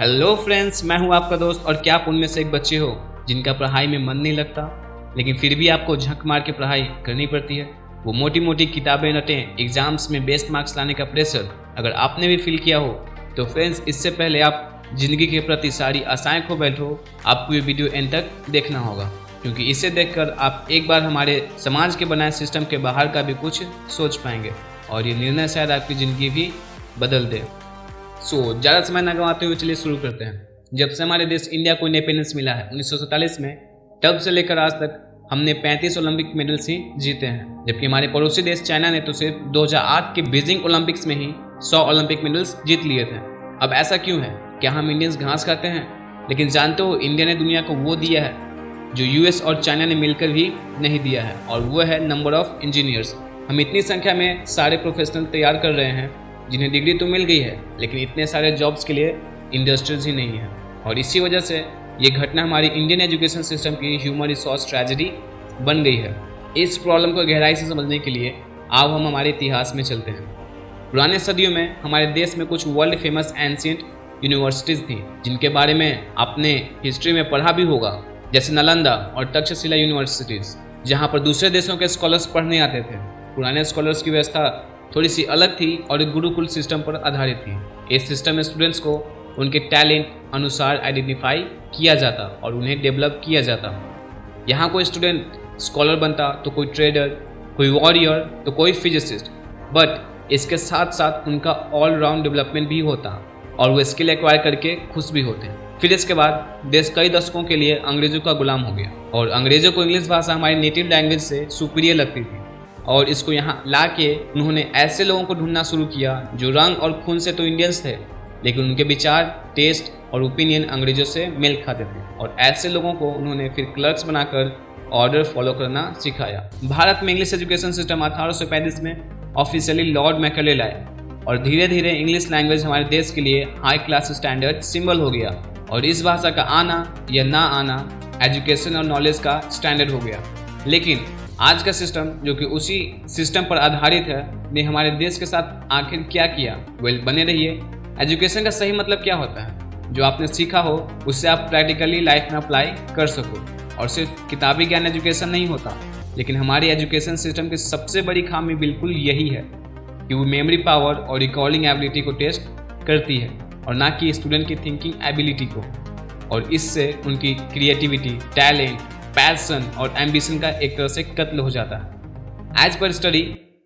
Hello friends, मैं हूं आपका दोस्त। और क्या आप उनमें से एक बच्चे हो जिनका पढ़ाई में मन नहीं लगता, लेकिन फिर भी आपको झक मार के पढ़ाई करनी पड़ती है? वो मोटी मोटी किताबें रटें, एग्जाम्स में बेस्ट मार्क्स लाने का प्रेशर अगर आपने भी फील किया हो तो फ्रेंड्स, इससे पहले आप जिंदगी के प्रति सारी आशाएं खो बैठो, आपको ये वीडियो एंड तक देखना होगा, क्योंकि इसे देखकर आप एक बार हमारे समाज के बनाए सिस्टम के बाहर का भी कुछ सोच पाएंगे और ये निर्णय शायद आपकी ज़िंदगी भी बदल दे। ज़्यादा समय न गंवाते हुए चलिए शुरू करते हैं। जब से हमारे देश इंडिया को इंडिपेंडेंस मिला है 1947 में, तब से लेकर आज तक हमने 35 ओलंपिक मेडल्स ही जीते हैं, जबकि हमारे पड़ोसी देश चाइना ने तो सिर्फ 2008 के बीजिंग ओलंपिक्स में ही 100 ओलंपिक मेडल्स जीत लिए थे। अब ऐसा क्यों है? क्या हम इंडियंस घास खाते हैं? लेकिन जानते हो, इंडिया ने दुनिया को वो दिया है जो यूएस और चाइना ने मिलकर भी नहीं दिया है, और वो है नंबर ऑफ इंजीनियर्स। हम इतनी संख्या में सारे प्रोफेशनल तैयार कर रहे हैं जिन्हें डिग्री तो मिल गई है, लेकिन इतने सारे जॉब्स के लिए इंडस्ट्रीज ही नहीं है। और इसी वजह से ये घटना हमारी इंडियन एजुकेशन सिस्टम की ह्यूमन रिसोर्स ट्रेजेडी बन गई है। इस प्रॉब्लम को गहराई से समझने के लिए अब हम हमारे इतिहास में चलते हैं। पुराने सदियों में हमारे देश में कुछ वर्ल्ड फेमस एंशिएंट यूनिवर्सिटीज़ थी, जिनके बारे में आपने हिस्ट्री में पढ़ा भी होगा, जैसे नालंदा और तक्षशिला यूनिवर्सिटीज़, जहाँ पर दूसरे देशों के स्कॉलर्स पढ़ने आते थे। पुराने स्कॉलर्स की व्यवस्था थोड़ी सी अलग थी और एक गुरुकुल सिस्टम पर आधारित थी। इस सिस्टम में स्टूडेंट्स को उनके टैलेंट अनुसार आइडेंटिफाई किया जाता और उन्हें डेवलप किया जाता। यहाँ कोई स्टूडेंट स्कॉलर बनता तो कोई ट्रेडर, कोई वॉरियर तो कोई फिजिसिस्ट, बट इसके साथ साथ उनका ऑल राउंड डेवलपमेंट भी होता और वो स्किल एक्वायर करके खुश भी होते। फिर इसके बाद देश कई दशकों के लिए अंग्रेजों का गुलाम हो गया और अंग्रेजों को इंग्लिश भाषा हमारी नेटिव लैंग्वेज से सुपीरियर लगती थी, और इसको यहाँ ला के उन्होंने ऐसे लोगों को ढूंढना शुरू किया जो रंग और खून से तो इंडियंस थे, लेकिन उनके विचार, टेस्ट और ओपिनियन अंग्रेजों से मेल खाते थे। और ऐसे लोगों को उन्होंने फिर क्लर्क्स बनाकर ऑर्डर फॉलो करना सिखाया। भारत में इंग्लिश एजुकेशन सिस्टम 1835 में ऑफिशियली लॉर्ड मैकले लाए, और धीरे धीरे इंग्लिश लैंग्वेज हमारे देश के लिए हाई क्लास स्टैंडर्ड सिंबल हो गया, और इस भाषा का आना या ना आना एजुकेशन और नॉलेज का स्टैंडर्ड हो गया। लेकिन आज का सिस्टम, जो कि उसी सिस्टम पर आधारित है, ने हमारे देश के साथ आखिर क्या किया? बने रहिए। एजुकेशन का सही मतलब क्या होता है? जो आपने सीखा हो उससे आप प्रैक्टिकली लाइफ में अप्लाई कर सको, और सिर्फ किताबी ज्ञान एजुकेशन नहीं होता। लेकिन हमारी एजुकेशन सिस्टम की सबसे बड़ी खामी बिल्कुल यही है कि वो मेमोरी पावर और रिकॉर्डिंग एबिलिटी को टेस्ट करती है, और ना कि स्टूडेंट की थिंकिंग एबिलिटी को, और इससे उनकी क्रिएटिविटी, टैलेंट, पैशन और एम्बिशन का एक तरह से कत्ल हो जाता है। एज पर स्टडी,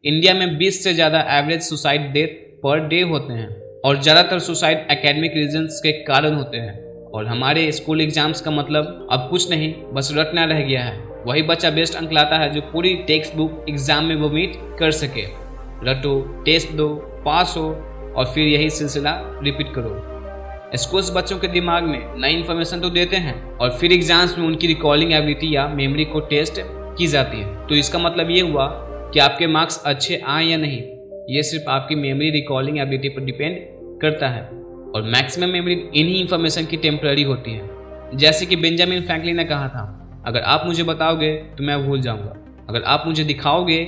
इंडिया में 20 से ज़्यादा average suicide death per day होते हैं, और ज़्यादातर सुसाइड एकेडमिक रीजंस के कारण होते हैं। और हमारे स्कूल एग्जाम्स का मतलब अब कुछ नहीं, बस रटना रह गया है। वही बच्चा बेस्ट अंक लाता है जो पूरी टेक्स्ट बुक एग्जाम में वोमिट कर सके। रटो, टेस्ट दो, पास हो, और फिर यही सिलसिला रिपीट करो। स्कूल्स बच्चों के दिमाग में नई इन्फॉर्मेशन तो देते हैं, और फिर एग्जाम्स में उनकी रिकॉर्डिंग एबिलिटी या मेमोरी को टेस्ट की जाती है। तो इसका मतलब ये हुआ कि आपके मार्क्स अच्छे आए या नहीं, ये सिर्फ आपकी मेमोरी रिकॉर्डिंग एबिलिटी पर डिपेंड करता है। और मैक्सिमम मेमोरी इन्हीं इन्फॉर्मेशन की टेम्पररी होती है। जैसे कि बेंजामिन फ्रैंकलिन ने कहा था, अगर आप मुझे बताओगे तो मैं भूल जाऊँगा, अगर आप मुझे दिखाओगे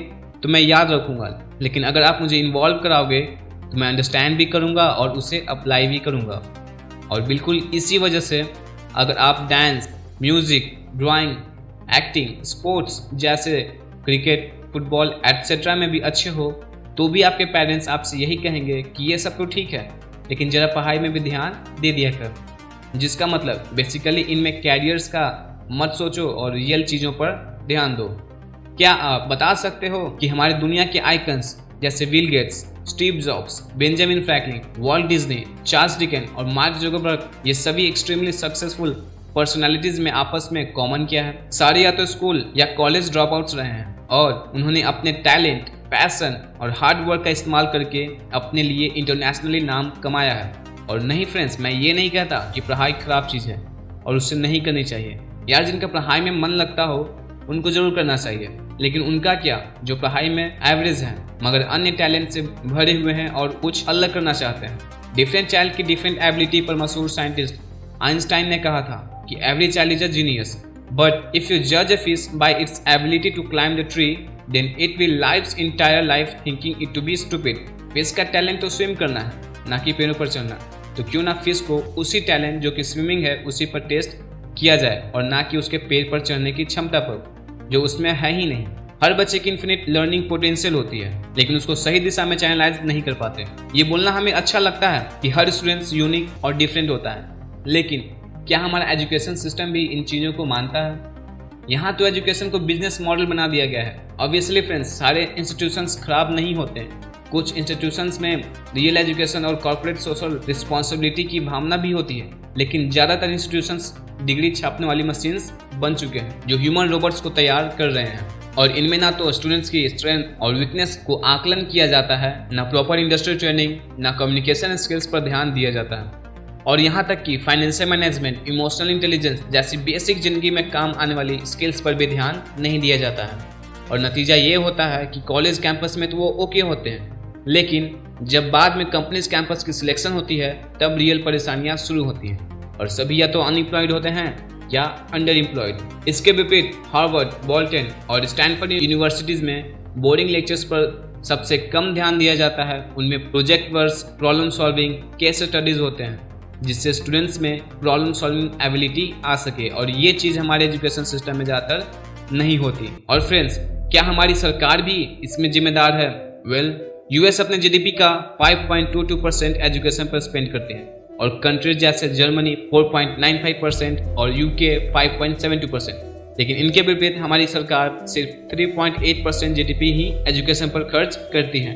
तो मैं याद रखूँगा, लेकिन अगर आप मुझे इन्वॉल्व कराओगे तो मैं अंडरस्टैंड भी करूँगा और उसे अप्लाई भी करूँगा। और बिल्कुल इसी वजह से अगर आप dance, music, drawing, acting, sports जैसे क्रिकेट, फुटबॉल एटसेट्रा में भी अच्छे हो, तो भी आपके पेरेंट्स आपसे यही कहेंगे कि ये सब तो ठीक है, लेकिन ज़रा पढ़ाई में भी ध्यान दे दिया कर। जिसका मतलब बेसिकली इनमें कैरियर्स का मत सोचो और रियल चीज़ों पर ध्यान दो। क्या आप बता सकते हो कि हमारी दुनिया के आइकन्स जैसे Bill Gates, Steve Jobs, Benjamin Franklin, Walt Disney, Charles Dickens और मार्क जुकरबर्ग, ये सभी एक्सट्रीमली सक्सेसफुल पर्सनालिटीज में आपस में कॉमन क्या है? सारे या तो स्कूल या कॉलेज ड्रॉप आउट्स रहे हैं, और उन्होंने अपने टैलेंट, पैशन और हार्ड वर्क का इस्तेमाल करके अपने लिए इंटरनेशनली नाम कमाया है। और नहीं फ्रेंड्स, मैं ये नहीं कहता कि पढ़ाई खराब चीज़ है और उससे नहीं करनी चाहिए। यार, जिनका पढ़ाई में मन लगता हो उनको जरूर करना चाहिए, लेकिन उनका क्या जो पढ़ाई में एवरेज है मगर अन्य टैलेंट से भरे हुए हैं और कुछ अलग करना चाहते हैं। डिफरेंट चाइल्ड की डिफरेंट एबिलिटी पर मशहूर साइंटिस्ट आइंस्टाइन ने कहा था कि every child is a genius, but if you जज a fish by its ability to climb the tree, then it will lives entire life thinking it to be stupid. Fish का talent तो swim करना है, ना कि पेड़ों पर चढ़ना। तो क्यों ना फिश को उसी टैलेंट जो कि स्विमिंग है उसी पर टेस्ट किया जाए और ना कि उसके पेड़ पर चढ़ने की क्षमता पर, जो उसमें है ही नहीं। हर बच्चे की इन्फिनिट लर्निंग पोटेंशियल होती है, लेकिन उसको सही दिशा में चैनलाइज नहीं कर पाते। ये बोलना हमें अच्छा लगता है कि हर स्टूडेंट यूनिक और डिफरेंट होता है, लेकिन क्या हमारा एजुकेशन सिस्टम भी इन चीज़ों को मानता है? यहाँ तो एजुकेशन को बिजनेस मॉडल बना दिया गया है। ऑब्वियसली फ्रेंड्स, सारे इंस्टीट्यूशंस खराब नहीं होते हैं। कुछ इंस्टीट्यूशंस में रियल एजुकेशन और कॉर्पोरेट सोशल रिस्पॉन्सिबिलिटी की भावना भी होती है, लेकिन ज़्यादातर इंस्टीट्यूशंस डिग्री छापने वाली मशीन्स बन चुके हैं जो ह्यूमन रोबोट्स को तैयार कर रहे हैं। और इनमें ना तो स्टूडेंट्स की स्ट्रेंथ और वीकनेस को आकलन किया जाता है, ना प्रॉपर इंडस्ट्रियल ट्रेनिंग, ना कम्युनिकेशन स्किल्स पर ध्यान दिया जाता है, और यहाँ तक कि फाइनेंशियल मैनेजमेंट, इमोशनल इंटेलिजेंस जैसी बेसिक जिंदगी में काम आने वाली स्किल्स पर भी ध्यान नहीं दिया जाता है। और नतीजा ये होता है कि कॉलेज कैंपस में तो वो ओके होते हैं, लेकिन जब बाद में कंपनीज कैंपस की सिलेक्शन होती है तब रियल परेशानियां शुरू होती हैं और सभी या तो अनएम्प्लॉयड होते हैं या अंडर एम्प्लॉयड। इसके विपरीत हार्वर्ड, बोल्टन और स्टैनफोर्ड यूनिवर्सिटीज़ में बोर्डिंग लेक्चर्स पर सबसे कम ध्यान दिया जाता है। उनमें project works, problem solving, case studies होते हैं, जिससे स्टूडेंट्स में प्रॉब्लम सॉल्विंग एबिलिटी आ सके, और ये चीज़ हमारे एजुकेशन सिस्टम में ज़्यादातर नहीं होती। और फ्रेंड्स, क्या हमारी सरकार भी इसमें जिम्मेदार है? वेल, यूएस अपने जीडीपी का 5.22% एजुकेशन पर स्पेंड करते हैं, और कंट्रीज जैसे जर्मनी 4.95% और यूके 5.72%। लेकिन इनके विपरीत हमारी सरकार सिर्फ 3.8% जीडीपी ही एजुकेशन पर खर्च करती है,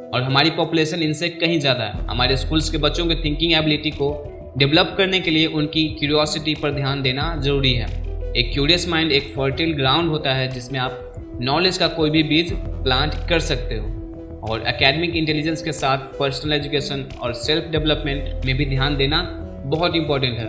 और हमारी पॉपुलेशन इनसे कहीं ज़्यादा है। हमारे स्कूल्स के बच्चों के थिंकिंग एबिलिटी को डेवलप करने के लिए उनकी क्यूरियोसिटी पर ध्यान देना जरूरी है। एक क्यूरियस माइंड एक फर्टिल ग्राउंड होता है जिसमें आप नॉलेज का कोई भी बीज प्लांट कर सकते हो, और एकेडमिक इंटेलिजेंस के साथ पर्सनल एजुकेशन और सेल्फ डेवलपमेंट में भी ध्यान देना बहुत इंपॉर्टेंट है।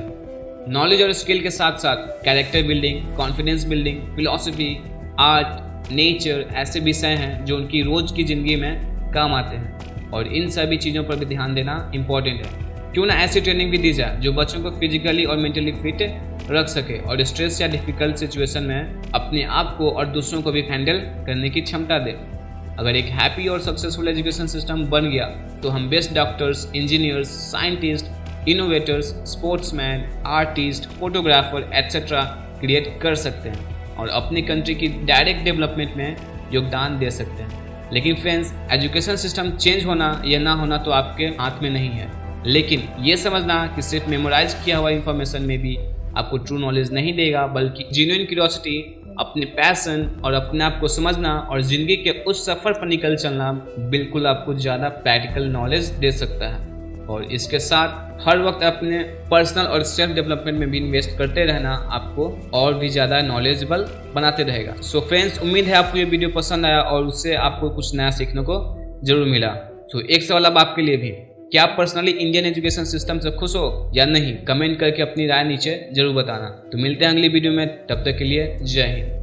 नॉलेज और स्किल के साथ साथ character building, confidence building, philosophy, art, nature ऐसे विषय हैं जो उनकी रोज की ज़िंदगी में काम आते हैं, और इन सभी चीज़ों पर भी ध्यान देना इम्पॉर्टेंट है। क्यों ना ऐसी ट्रेनिंग भी दी जाए जो बच्चों को फिजिकली और मेंटली फिट रख सके और स्ट्रेस या डिफिकल्ट सिचुएशन में अपने आप को और दूसरों को भी हैंडल करने की क्षमता दे। अगर एक हैप्पी और सक्सेसफुल एजुकेशन सिस्टम बन गया तो हम best doctors, engineers, scientist, innovators, sportsman, artist, photographer etcetera create कर सकते हैं और अपनी कंट्री की डायरेक्ट डेवलपमेंट में योगदान दे सकते हैं। लेकिन फ्रेंड्स, एजुकेशन सिस्टम चेंज होना या ना होना तो आपके हाथ में नहीं है, लेकिन ये समझना कि सिर्फ मेमोराइज किया हुआ इंफॉर्मेशन में भी आपको ट्रू नॉलेज नहीं देगा, बल्कि जेन्युइन क्यूरियोसिटी, अपने पैशन और अपने आप को समझना और ज़िंदगी के उस सफ़र पर निकल चलना बिल्कुल आपको ज़्यादा प्रैक्टिकल नॉलेज दे सकता है। और इसके साथ हर वक्त अपने पर्सनल और सेल्फ डेवलपमेंट में भी इन्वेस्ट करते रहना आपको और भी ज़्यादा नॉलेजेबल बनाते रहेगा। सो फ्रेंड्स, उम्मीद है आपको ये वीडियो पसंद आया और उससे आपको कुछ नया सीखने को जरूर मिला। तो एक सवाल अब आपके लिए भी, क्या आप पर्सनली इंडियन एजुकेशन सिस्टम से खुश हो या नहीं? कमेंट करके अपनी राय नीचे जरूर बताना। तो मिलते हैं अगली वीडियो में, तब तक के लिए जय हिंद।